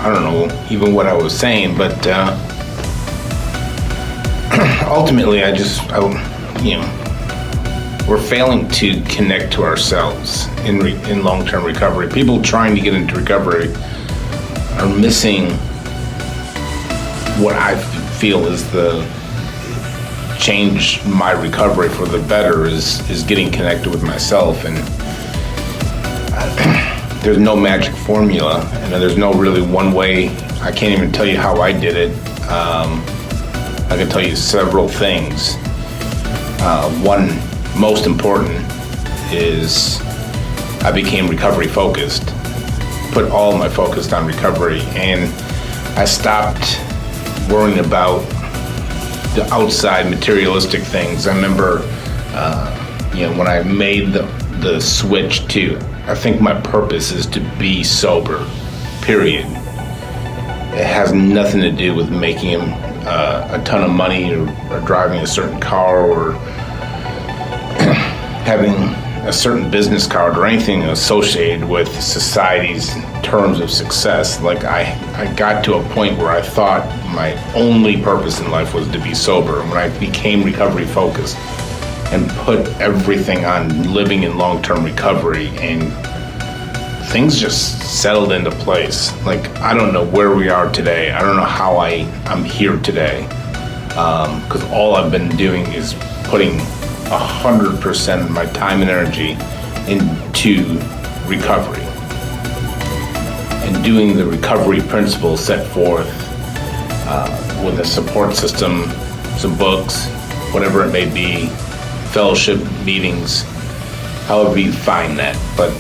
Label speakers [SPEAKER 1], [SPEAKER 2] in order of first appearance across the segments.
[SPEAKER 1] I don't know even what I was saying, but ultimately, we're failing to connect to ourselves in long-term recovery. People trying to get into recovery are missing what I feel is the change my recovery for the better is getting connected with myself. And there's no magic formula, and there's no really one way. I can't even tell you how I did it. I can tell you several things. One most important is I became recovery focused, put all my focus on recovery, and I stopped worrying about the outside materialistic things. I remember, when I made the switch to, I think my purpose is to be sober, period. It has nothing to do with making a ton of money or driving a certain car or having a certain business card or anything associated with society's terms of success. Like I got to a point where I thought my only purpose in life was to be sober. And when I became recovery focused and put everything on living in long-term recovery, and things just settled into place. Like, I don't know where we are today. I don't know how I'm here today. Because all I've been doing is putting 100% of my time and energy into recovery and doing the recovery principles set forth with a support system, some books, whatever it may be, fellowship meetings, however you find that. But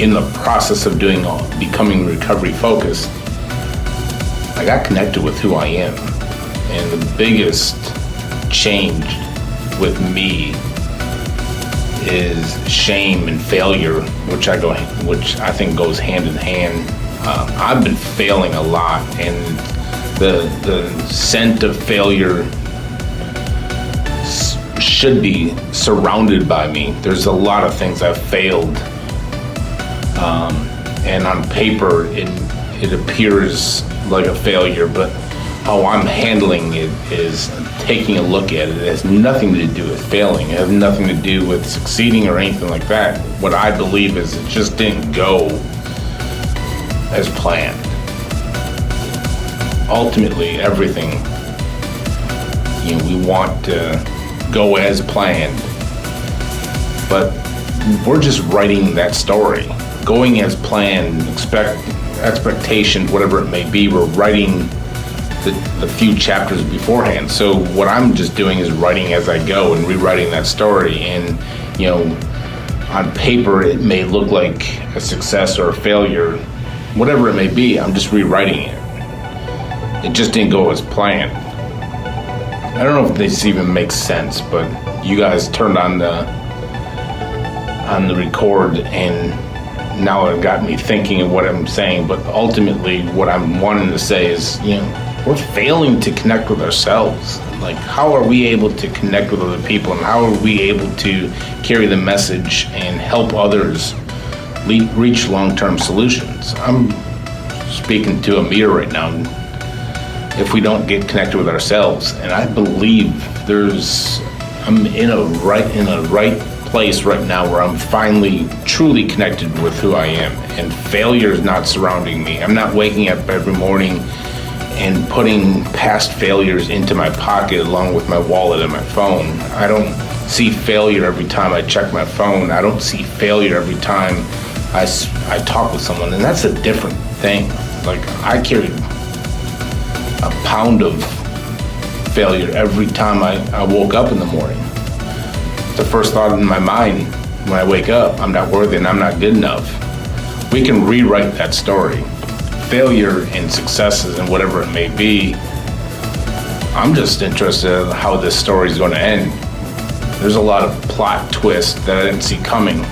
[SPEAKER 1] in the process of becoming recovery focused, I got connected with who I am, and the biggest change with me is shame and failure, which I think goes hand in hand. I've been failing a lot, and the scent of failure should be surrounded by me. There's a lot of things I've failed, and on paper it appears like a failure, but how I'm handling it is taking a look at it. It has nothing to do with failing. It has nothing to do with succeeding or anything like that. What I believe is it just didn't go as planned. Ultimately, everything, we want to go as planned, but we're just writing that story. Going as planned, expectations, whatever it may be, we're writing the few chapters beforehand. So what I'm just doing is writing as I go and rewriting that story. And on paper it may look like a success or a failure, whatever it may be. I'm just rewriting it. It just didn't go as planned. I don't know if this even makes sense, but you guys turned on the record, and now it got me thinking of what I'm saying. But ultimately what I'm wanting to say is, we're failing to connect with ourselves. Like, how are we able to connect with other people, and how are we able to carry the message and help others reach long-term solutions? I'm speaking to a mirror right now. If we don't get connected with ourselves, and I believe I'm in a right place right now where I'm finally truly connected with who I am, and failure is not surrounding me. I'm not waking up every morning and putting past failures into my pocket along with my wallet and my phone. I don't see failure every time I check my phone. I don't see failure every time I talk with someone, and that's a different thing. Like, I carry a pound of failure every time I woke up in the morning. The first thought in my mind when I wake up, I'm not worthy and I'm not good enough. We can rewrite that story. Failure and successes and whatever it may be, I'm just interested in how this story is going to end. There's a lot of plot twists that I didn't see coming.